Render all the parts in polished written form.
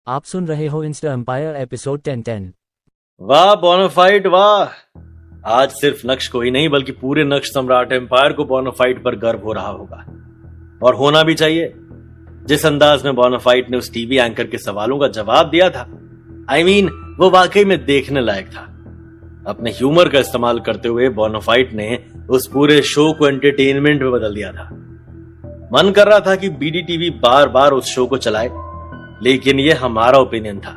आप सुन रहे हो इंस्टा एम्पायर एपिसोड 1010। वाह बोनाफाइड वाह। आज सिर्फ नक्श को ही नहीं बल्कि पूरे नक्श सम्राट एम्पायर को बोनाफाइड पर गर्व हो रहा होगा, और होना भी चाहिए। जिस अंदाज में बोनाफाइड ने उस टीवी एंकर के सवालों का जवाब दिया था, वो वाकई में देखने लायक था। अपने ह्यूमर का इस्तेमाल करते हुए बोनाफाइड ने उस पूरे शो को एंटरटेनमेंट में बदल दिया था। मन कर रहा था कि बीडीटीवी बार बार उस शो को चलाए, लेकिन यह हमारा ओपिनियन था।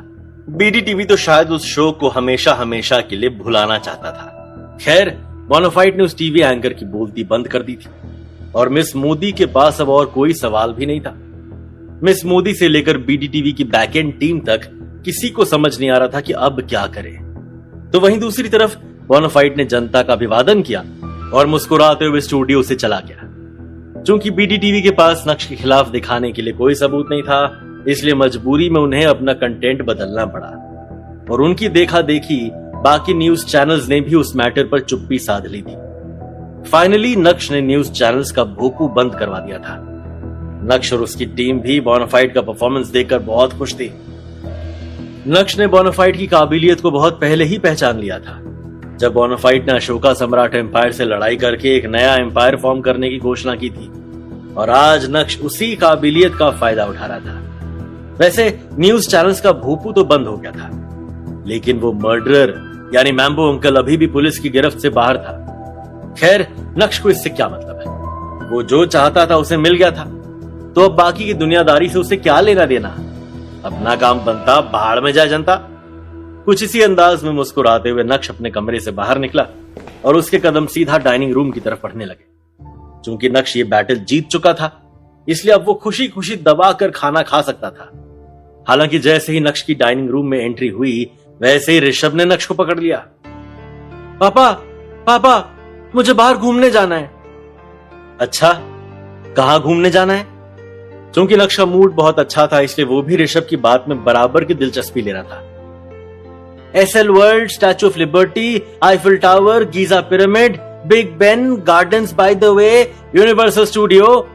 बीडीटीवी तो शायद उस शो को हमेशा हमेशा के लिए भुलाना चाहता था। खैर, बोनाफाइड ने उस टीवी एंकर की बोलती बंद कर दी थी, और मिस मोदी के पास अब और कोई सवाल भी नहीं था। मिस मोदी से लेकर बीडीटीवी की बैकएंड टीम तक किसी को समझ नहीं आ रहा था कि अब क्या करे। तो वहीं दूसरी तरफ बोनाफाइड ने जनता का अभिवादन किया और मुस्कुराते हुए स्टूडियो से चला गया। चूंकि बीडीटीवी के पास नक्श के खिलाफ दिखाने के लिए कोई सबूत नहीं था, इसलिए मजबूरी में उन्हें अपना कंटेंट बदलना पड़ा, और उनकी देखा देखी बाकी न्यूज चैनल्स ने भी उस मैटर पर चुप्पी साध ली थी। फाइनली नक्श ने न्यूज चैनल्स का भोंकू बंद करवा दिया था। नक्श और उसकी टीम भी बोनाफाइड का परफॉर्मेंस देखकर बहुत खुश थी। नक्श ने बोनाफाइड की काबिलियत को बहुत पहले ही पहचान लिया था, जब बोनाफाइड ने अशोका सम्राट एम्पायर से लड़ाई करके एक नया एम्पायर फॉर्म करने की घोषणा की थी, और आज नक्श उसी काबिलियत का फायदा उठा रहा था। वैसे न्यूज चैनल्स का भूपू तो बंद हो गया था, लेकिन वो मर्डरर यानी मैम्बो अंकल अभी भी पुलिस की गिरफ्त से बाहर था। खैर, नक्श को इससे क्या मतलब है? वो जो चाहता था उसे मिल गया था, तो अब बाकी की दुनियादारी से उसे क्या लेना देना? अपना काम बनता, बाहर में जाए जनता। कुछ इसी अंदाज में मुस्कुराते हुए नक्श अपने कमरे से बाहर निकला और उसके कदम सीधा डाइनिंग रूम की तरफ बढ़ने लगे। चूंकि नक्श ये बैटल जीत चुका था, इसलिए अब वो खुशी खुशी दबा कर खाना खा सकता था। हालांकि जैसे ही नक्श की डाइनिंग रूम में एंट्री हुई, वैसे ही ऋषभ ने नक्श को पकड़ लिया। पापा पापा, मुझे बाहर घूमने जाना है। अच्छा, कहां घूमने जाना है? चूंकि नक्श का मूड बहुत अच्छा था, इसलिए वो भी ऋषभ की बात में बराबर की दिलचस्पी ले रहा था। Essel world, Statue of Liberty, Eiffel Tower, Giza pyramid, Big Ben, Gardens by the Bay, Universal Studio.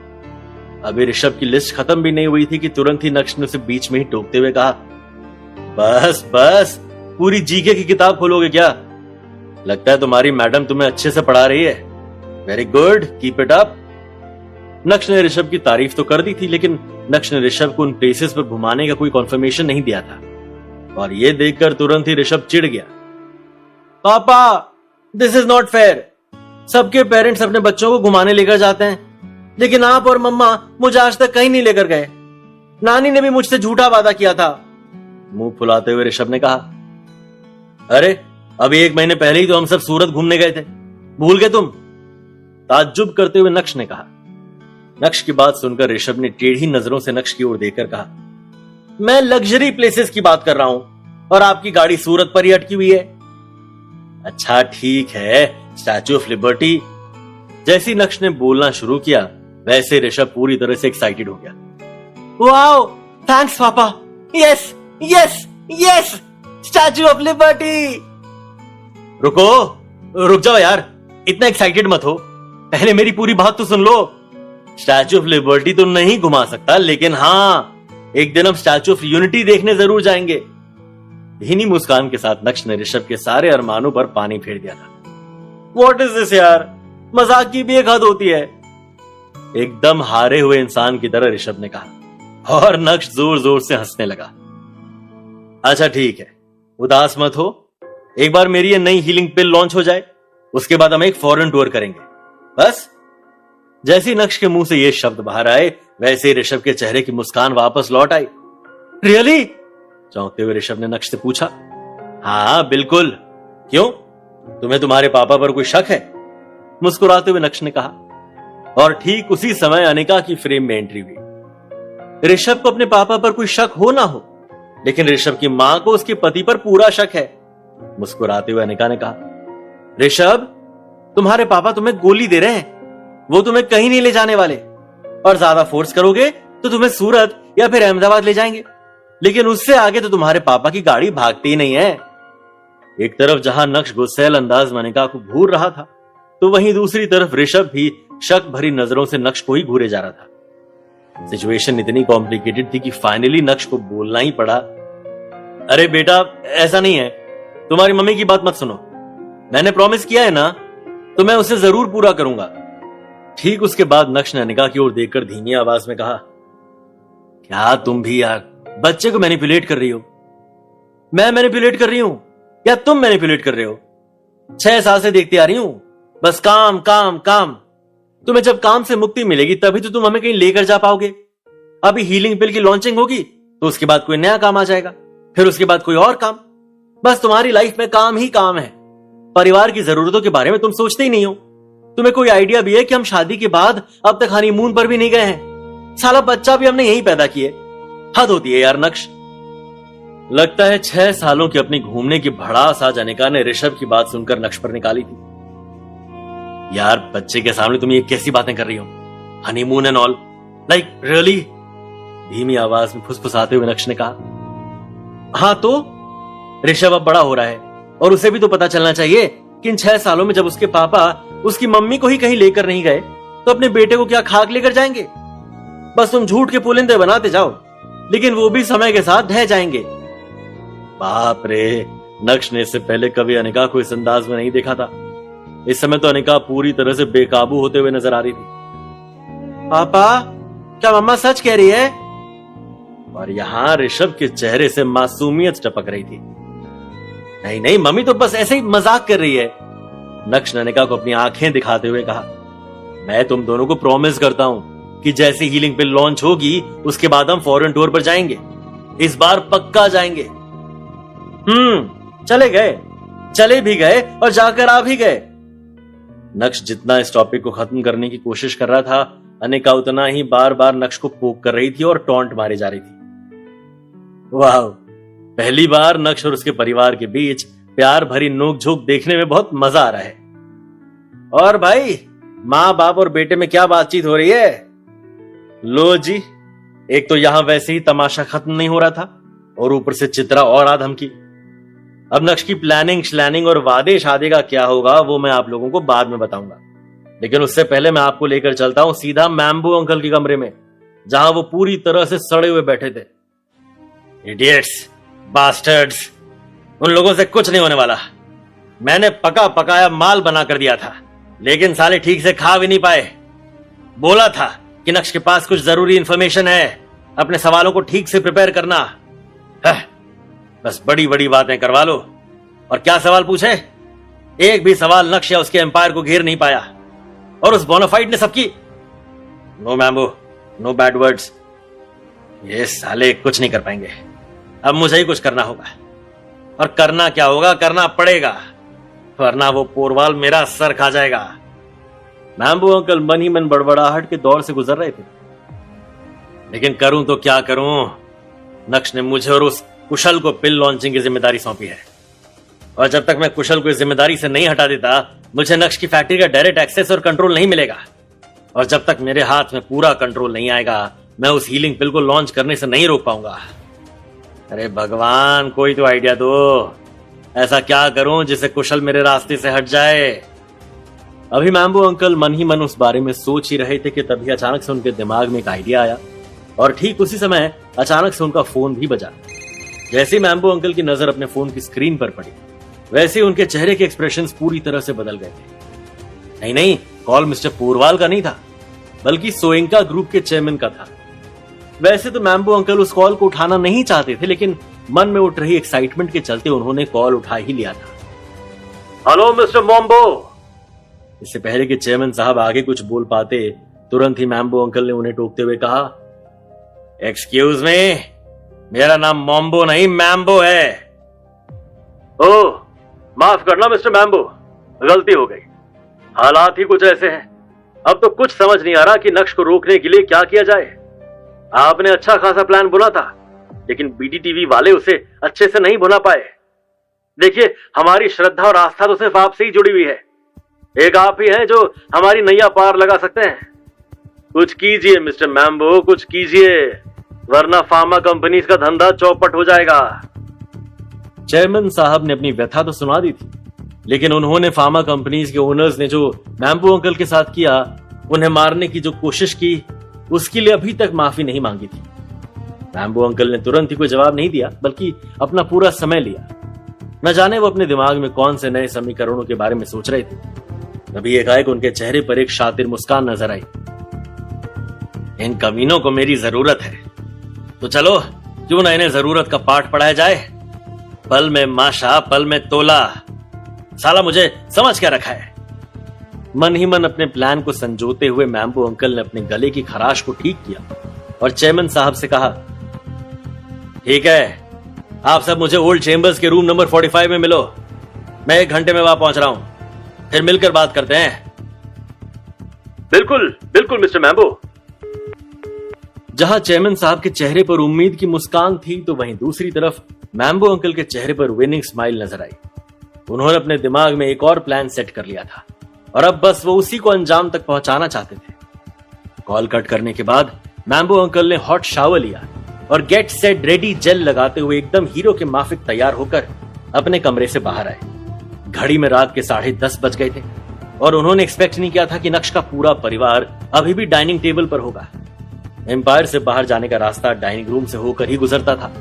अभी ऋषभ की लिस्ट खत्म भी नहीं हुई थी कि तुरंत ही नक्श ने उसे बीच में ही टोकते हुए कहा, बस बस, पूरी जीके की किताब खोलोगे क्या? लगता है तुम्हारी मैडम तुम्हें अच्छे से पढ़ा रही है। Very good, keep it up. नक्श ने ऋषभ की तारीफ तो कर दी थी, लेकिन नक्श ने ऋषभ को उन प्लेसेस पर घुमाने का कोई कॉन्फर्मेशन नहीं दिया था, और यह देखकर तुरंत ही ऋषभ चिढ़ गया। पापा, दिस इज नॉट फेयर। सबके पेरेंट्स अपने बच्चों को घुमाने लेकर जाते हैं, लेकिन आप और मम्मा मुझे आज तक कहीं नहीं लेकर गए। नानी ने भी मुझसे झूठा वादा किया था। मुंह फुलाते हुए ऋषभ ने कहा, अरे अभी 1 महीने पहले ही तो हम सब सूरत घूमने गए थे, भूल गए तुम? ताज्जुब करते हुए नक्श ने कहा। नक्श की बात सुनकर ऋषभ ने टेढ़ी नजरों से नक्श की ओर देखकर कहा, मैं लग्जरी प्लेसेस की बात कर रहा हूं, और आपकी गाड़ी सूरत पर ही अटकी हुई है। अच्छा ठीक है, स्टैचू ऑफ लिबर्टी। जैसे ही नक्श ने बोलना शुरू किया, वैसे ऋषभ पूरी तरह से एक्साइटेड हो गया। वाओ, थैंक्स पापा, yes yes yes, statue of liberty. रुक जाओ यार, इतना एक्साइटेड मत हो, पहले मेरी पूरी बात तो सुन लो। स्टैचू ऑफ लिबर्टी तो नहीं घुमा सकता, लेकिन हाँ, एक दिन हम स्टैचू ऑफ यूनिटी देखने जरूर जाएंगे। धीमी मुस्कान के साथ नक्श ने ऋषभ के सारे अरमानों पर पानी फेर दिया था। व्हाट इज दिस यार, मजाक की भी एक हद होती है। एकदम हारे हुए इंसान की तरह ऋषभ ने कहा, और नक्श जोर जोर से हंसने लगा। अच्छा ठीक है, उदास मत हो, एक बार मेरी ये नई हीलिंग पिल लॉन्च हो जाए, उसके बाद हम एक फॉरेन टूर करेंगे, बस। जैसे ही नक्श के मुंह से ये शब्द बाहर आए, वैसे ही ऋषभ के चेहरे की मुस्कान वापस लौट आई। रियली? चौंकते हुए ऋषभ ने नक्श से पूछा। हाँ बिल्कुल, क्यों, तुम्हें तुम्हारे पापा पर कोई शक है? मुस्कुराते हुए नक्श ने कहा, और ठीक उसी समय अनिका की फ्रेम में एंट्री हुई। ऋषभ को अपने पापा पर कोई शक हो ना हो, लेकिन ऋषभ की मां को उसके पति पर पूरा शक है। मुस्कुराते हुए अनिका ने कहा, ऋषभ, तुम्हारे पापा तुम्हें गोली दे रहे हैं, वो तुम्हें कहीं नहीं ले जाने वाले, और ज्यादा फोर्स करोगे तो तुम्हें सूरत या फिर अहमदाबाद ले जाएंगे, लेकिन उससे आगे तो तुम्हारे पापा की गाड़ी भागती ही नहीं है। एक तरफ जहां नक्श गुस्सैल अंदाज में अनिका को घूर रहा था, तो वहीं दूसरी तरफ ऋषभ भी शक भरी नजरों से नक्श को ही घूरे जा रहा था। सिचुएशन इतनी कॉम्प्लिकेटेड थी कि फाइनली नक्श को बोलना ही पड़ा अरे बेटा ऐसा नहीं है, तुम्हारी मम्मी की बात मत सुनो। मैंने प्रॉमिस किया है ना, तो मैं उसे जरूर पूरा करूंगा। ठीक उसके बाद नक्श ने अनिका की ओर देखकर धीमी आवाज में कहा, क्या तुम भी यार बच्चे को मैनिपुलेट कर रही हो? मैं मैनिपुलेट कर रही हूं या तुम मैनिपुलेट कर रहे हो? 6 साल से देखती आ रही हूं, बस काम काम काम। तुम्हें जब काम से मुक्ति मिलेगी तभी तो तुम हमें कहीं लेकर जा पाओगे। अभी हीलिंग पिल की लॉन्चिंग होगी तो उसके बाद कोई नया काम आ जाएगा, फिर उसके बाद कोई और काम। बस तुम्हारी लाइफ में काम ही काम है। परिवार की जरूरतों के बारे में तुम सोचते ही नहीं हो। तुम्हें कोई आइडिया भी है कि हम शादी के बाद अब तक हनीमून पर भी नहीं गए हैं? साला बच्चा भी हमने यहीं पैदा किए। हद होती है यार नक्श। लगता है 6 सालों की अपनी घूमने की भड़ास आज अनिका ने ऋषभ की बात सुनकर नक्श पर निकाली थी। यार बच्चे के सामने तुम ये कैसी बातें कर रही हो? Honeymoon and all, like really? धीमी आवाज में फुसफुसाते हुए नक्श ने कहा। हाँ तो ऋषभ अब बड़ा हो रहा है और उसे भी तो पता चलना चाहिए कि इन 6 सालों में जब उसके पापा उसकी मम्मी को ही कहीं लेकर नहीं गए तो अपने बेटे को क्या खाक लेकर जाएंगे? बस तुम झूठ के पुलिंदे बनाते जाओ, लेकिन वो भी समय के साथ ढह जाएंगे। बाप रे, नक्श ने इससे पहले कभी अनिका को इस अंदाज में नहीं देखा था। इस समय तो अनिका पूरी तरह से बेकाबू होते हुए नजर आ रही थी। पापा, क्या मम्मा सच कह रही है? और यहां ऋषभ के चेहरे से मासूमियत टपक रही थी। नहीं नहीं, मम्मी तो बस ऐसे ही मजाक कर रही है। नक्श ने अनिका को अपनी आंखें दिखाते हुए कहा, मैं तुम दोनों को प्रॉमिस करता हूं कि जैसी हीलिंग पिल लॉन्च होगी उसके बाद हम फॉरेन टूर पर जाएंगे। इस बार पक्का जाएंगे। चले भी गए और जाकर आ भी गए। नक्श जितना इस टॉपिक को खत्म करने की कोशिश कर रहा था, अनिका उतना ही बार बार नक्श को पोक कर रही थी और टॉन्ट मारी जा रही थी। वाह, पहली बार नक्श और उसके परिवार के बीच प्यार भरी नोकझोंक देखने में बहुत मजा आ रहा है। और भाई, माँ बाप और बेटे में क्या बातचीत हो रही है? लो जी, एक तो यहां वैसे ही तमाशा खत्म नहीं हो रहा था और ऊपर से चित्रा और आधमकी। अब नक्श की प्लानिंग श्लैनिंग और वादे शादी का क्या होगा वो मैं आप लोगों को बाद में बताऊंगा, लेकिन उससे पहले मैं आपको लेकर चलता हूं सीधा मैम्बू अंकल के कमरे में, जहां वो पूरी तरह से सड़े हुए बैठे थे। इडियट्स, बास्टर्ड्स, उन लोगों से कुछ नहीं होने वाला। मैंने पका पकाया माल बना कर दिया था, लेकिन साले ठीक से खा भी नहीं पाए। बोला था कि नक्श के पास कुछ जरूरी इंफॉर्मेशन है, अपने सवालों को ठीक से प्रिपेयर करना। बस बड़ी बड़ी बातें करवा लो। और क्या सवाल पूछे? एक भी सवाल नक्श या उसके एम्पायर को घेर नहीं पाया। और उस बोनाफाइड ने सबकी नो मैम्बो, नो बैड वर्ड्स। ये साले कुछ नहीं कर पाएंगे। अब मुझे ही कुछ करना होगा। और करना क्या होगा? करना पड़ेगा, वरना वो पोरवाल मेरा सर खा जाएगा। मैम्बो अंकल मन ही मन बड़बड़ाहट के दौर से गुजर रहे थे। लेकिन करूं तो क्या करूं? नक्श ने मुझे और उस कुशल को पिल लॉन्चिंग की जिम्मेदारी सौंपी है, और जब तक मैं कुशल को इस जिम्मेदारी से नहीं हटा देता, मुझे नक्श की फैक्ट्री का डायरेक्ट एक्सेस और कंट्रोल नहीं मिलेगा। और जब तक मेरे हाथ में पूरा कंट्रोल नहीं आएगा, मैं उस हीलिंग पिल को लॉन्च करने से नहीं रोक पाऊंगा। अरे भगवान, कोई तो आइडिया दो। ऐसा क्या करूं जिससे कुशल मेरे रास्ते से हट जाए? अभी मैम्बो अंकल मन ही मन उस बारे में सोच ही रहे थे कि तभी अचानक से उनके दिमाग में एक आइडिया आया, और ठीक उसी समय अचानक से उनका फोन भी बजा। जैसे मैम्बो अंकल की नजर अपने फोन की स्क्रीन पर पड़ी, वैसे ही उनके चेहरे के एक्सप्रेशंस पूरी तरह से बदल गए थे। नहीं, कॉल मिस्टर पोरवाल का नहीं था, बल्कि सोइंका ग्रुप के चेयरमैन का था। वैसे तो मैम्बो अंकल उस कॉल को उठाना नहीं चाहते थे, लेकिन मन में उठ रही एक्साइटमेंट के चलते उन्होंने कॉल उठा ही लिया था। Hello mister Mombo. इससे पहले कि चेयरमैन साहब आगे कुछ बोल पाते, तुरंत ही मैम्बो अंकल ने उन्हें टोकते हुए कहा, एक्सक्यूज मी, मेरा नाम मोम्बो नहीं मैम्बो है। ओह, माफ करना मिस्टर मैम्बो, गलती हो गई। हालात ही कुछ ऐसे हैं। अब तो कुछ समझ नहीं आ रहा कि नक्श को रोकने के लिए क्या किया जाए। आपने अच्छा खासा प्लान बुना था, लेकिन बीडीटीवी वाले उसे अच्छे से नहीं बुना पाए। देखिए, हमारी श्रद्धा और आस्था तो सिर्फ आपसे ही जुड़ी हुई है। एक आप ही हैं जो हमारी नैया पार लगा सकते हैं। कुछ कीजिए मिस्टर मैम्बो, कुछ कीजिए, वरना फार्मा कंपनीज का धंधा चौपट हो जाएगा। चेयरमैन साहब ने अपनी व्यथा तो सुना दी थी, लेकिन उन्होंने फार्मा कंपनीज के ओनर्स ने जो मैम्बो अंकल के साथ किया, उन्हें मारने की जो कोशिश की, उसके लिए अभी तक माफी नहीं मांगी थी। मैम्बो अंकल ने तुरंत ही कोई जवाब नहीं दिया, बल्कि अपना पूरा समय लिया। न जाने वो अपने दिमाग में कौन से नए समीकरणों के बारे में सोच रहे थे। तभी एकाएक उनके चेहरे पर एक शातिर मुस्कान नजर आई। इन कमीनों को मेरी जरूरत है, तो चलो क्यों ना इन्हें जरूरत का पाठ पढ़ाया जाए। पल में माशा, पल में तोला, साला मुझे समझ क्या रखा है। मन ही मन अपने प्लान को संजोते हुए मैम्बो अंकल ने अपने गले की खराश को ठीक किया और चेयरमैन साहब से कहा, ठीक है, आप सब मुझे ओल्ड चेंबर्स के रूम नंबर 45 में मिलो। मैं 1 घंटे में वहां पहुंच रहा हूं, फिर मिलकर बात करते हैं। बिल्कुल बिल्कुल मिस्टर मैम्बो। जहां चेयरमैन साहब के चेहरे पर उम्मीद की मुस्कान थी, तो वहीं दूसरी तरफ मैम्बो अंकल के चेहरे पर विनिंग स्माइल नजर आई। उन्होंने अपने दिमाग में एक और प्लान सेट कर लिया था और अब बस वो उसी को अंजाम तक पहुंचाना चाहते थे। कॉल कट करने के बाद मैम्बो अंकल ने हॉट शावर लिया और गेट सेट रेडी जेल लगाते हुए एकदम हीरो के माफिक तैयार होकर अपने कमरे से बाहर आए। घड़ी में रात के 10:30 बज गए थे और उन्होंने एक्सपेक्ट नहीं किया था कि नक्श का पूरा परिवार अभी भी डाइनिंग टेबल पर होगा। एम्पायर से बाहर जाने का रास्ता डाइनिंग रूम से होकर ही गुजरता था।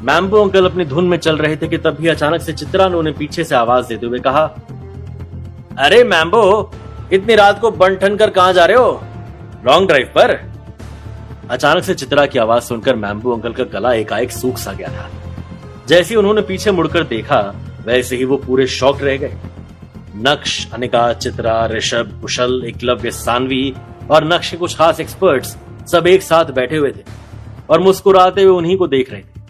मैम्बो अंकल अपनी धुन में चल रहे थे कि तभी अचानक से चित्रा ने उन्हें पीछे से आवाज देते हुए कहा, अरे मैम्बो, इतनी रात को बन ठन कर कहां जा रहे हो? लॉन्ग ड्राइव पर? अचानक से चित्रा की आवाज सुनकर मैम्बो अंकल का गला एकाएक सूख सा गया था। जैसे ही उन्होंने पीछे मुड़कर देखा, वैसे ही वो पूरे शॉक रह गए। नक्श, अनिका, चित्रा, ऋषभ, कुशल, एकलव्य, सानवी और नक्श के कुछ खास एक्सपर्ट्स सब एक साथ बैठे हुए थे और मुस्कुराते हुए उन्हीं को देख रहे थे।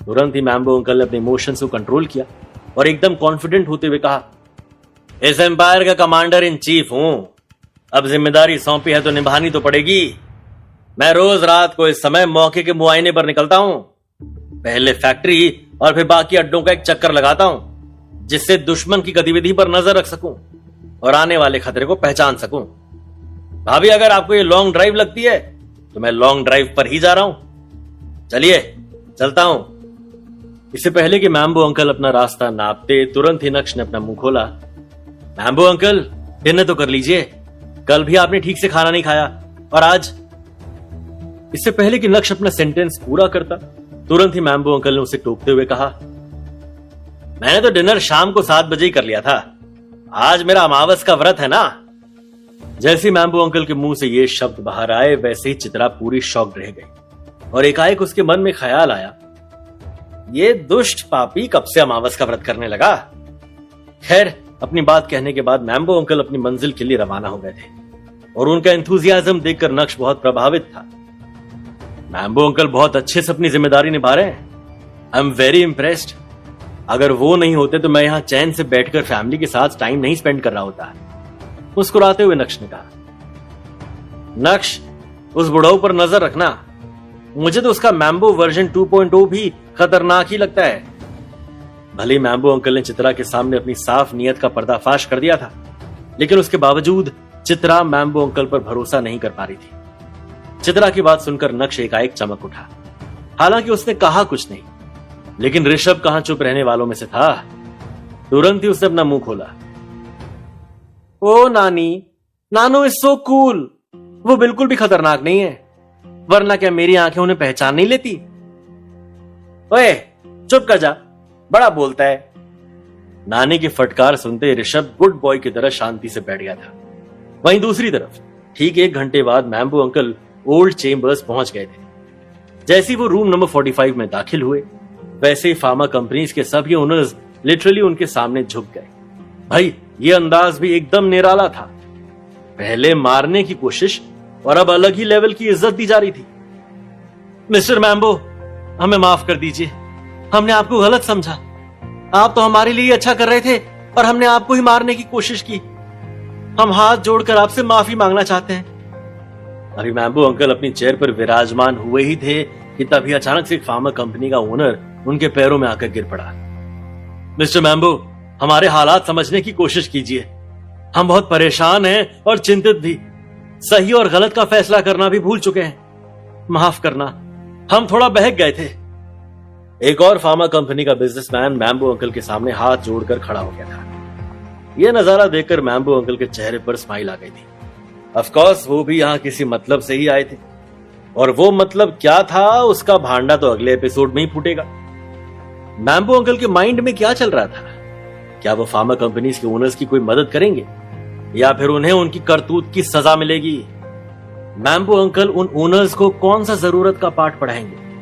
तुरंत ही मैम्बो अंकल ने अपने इमोशंस को कंट्रोल किया और एकदम कॉन्फिडेंट होते हुए कहा, इस एम्पायर का कमांडर इन चीफ हूं। अब जिम्मेदारी सौंपी है तो निभानी तो पड़ेगी। मैं रोज रात को इस समय मौके के मुआयने पर निकलता हूं। पहले फैक्ट्री और फिर बाकी अड्डों का एक चक्कर लगाता हूं, जिससे दुश्मन की गतिविधि पर नजर रख सकूं और आने वाले खतरे को पहचान सकूं। भाभी, अगर आपको ये लॉन्ग ड्राइव लगती है तो मैं लॉन्ग ड्राइव पर ही जा रहा हूं। चलिए चलता हूं। इससे पहले कि मैम्बो अंकल अपना रास्ता नापते, तुरंत ही नक्श ने अपना मुंह खोला। मैम्बो अंकल, डिनर तो कर लीजिए। कल भी आपने ठीक से खाना नहीं खाया और आज। इससे पहले कि नक्श अपना सेंटेंस पूरा करता, तुरंत ही मैम्बो अंकल ने उसे टोकते हुए कहा, मैंने तो डिनर शाम को 7 बजे ही कर लिया था। आज मेरा अमावस का व्रत है ना। जैसे मैम्बो अंकल के मुंह से ये शब्द बाहर आए, वैसे ही चित्रा पूरी शॉक्ड रह गई और एकाएक उसके मन में ख्याल आया, ये दुष्ट पापी कब से अमावस का व्रत करने लगा। खैर, अपनी बात कहने के बाद मैम्बो अंकल अपनी मंजिल के लिए रवाना हो गए थे और उनका एंथुजियाज्म देखकर नक्श बहुत प्रभावित था। मैम्बो अंकल बहुत अच्छे से अपनी जिम्मेदारी निभा रहे हैं। I am very impressed. अगर वो नहीं होते तो मैं यहां चैन से बैठकर फैमिली के साथ टाइम नहीं स्पेंड कर रहा होता। मुस्कुराते हुए नक्श ने कहा, नक्श, उस बुढ़ऊ पर नजर रखना। मुझे तो उसका मैम्बो वर्जन 2.0 भी खतरनाक ही लगता है। भले मैम्बो अंकल ने चित्रा के सामने अपनी साफ नीयत का पर्दाफाश कर दिया था, लेकिन उसके बावजूद चित्रा मैम्बो अंकल पर भरोसा नहीं कर पा रही थी। चित्रा की बात सुनकर नक्श एकाएक चमक उठा। हालांकि उसने कहा कुछ नहीं, लेकिन ऋषभ कहां चुप रहने वालों में से था। तुरंत ही उसने अपना मुंह खोला। ओ नानी, नानो इज सो कूल। वो बिल्कुल भी खतरनाक नहीं है, वरना क्या मेरी आंखें उन्हें पहचान नहीं लेती। ओए चुप कर जा, बड़ा बोलता है। नानी की फटकार सुनते ऋषभ गुड बॉय की तरह शांति से बैठ गया था। वहीं दूसरी तरफ ठीक 1 घंटे बाद मैम्बो अंकल ओल्ड चेंबर्स पहुंच गए थे। जैसे वो रूम नंबर 45 में दाखिल हुए, वैसे ही फार्मा कंपनीज के सभी ओनर्स लिटरली उनके सामने झुक गए। भाई, ये अंदाज भी एकदम निराला था। पहले मारने की कोशिश और अब अलग ही लेवल की इज्जत दी जा रही थी। मिस्टर मैम्बो, हमें माफ कर दीजिए, हमने आपको गलत समझा। आप तो हमारे लिए अच्छा कर रहे थे और हमने आपको ही मारने की कोशिश की। हम हाथ जोड़कर आपसे माफी मांगना चाहते हैं। अभी मैम्बो अंकल अपनी चेयर पर विराजमान हुए ही थे कि तभी अचानक से एक फार्मा कंपनी का ओनर उनके पैरों में आकर गिर पड़ा। मिस्टर मैम्बो, हमारे हालात समझने की कोशिश कीजिए। हम बहुत परेशान हैं और चिंतित भी। सही और गलत का फैसला करना भी भूल चुके हैं। माफ करना, हम थोड़ा बहक गए थे। एक और फार्मा कंपनी का बिजनेसमैन मैम्बो अंकल के सामने हाथ जोड़कर खड़ा हो गया था। यह नजारा देखकर मैम्बो अंकल के चेहरे पर स्माइल आ गई थी। ऑफ कोर्स वो भी यहां किसी मतलब से ही आए थे। और वो मतलब क्या था उसका भांडा तो अगले एपिसोड में ही फूटेगा। मैम्बो अंकल के माइंड में क्या चल रहा था? क्या वो फार्मा कंपनीज के ओनर्स की कोई मदद करेंगे या फिर उन्हें उनकी करतूत की सजा मिलेगी? मैम्बो अंकल उन ओनर्स को कौन सा जरूरत का पाठ पढ़ाएंगे?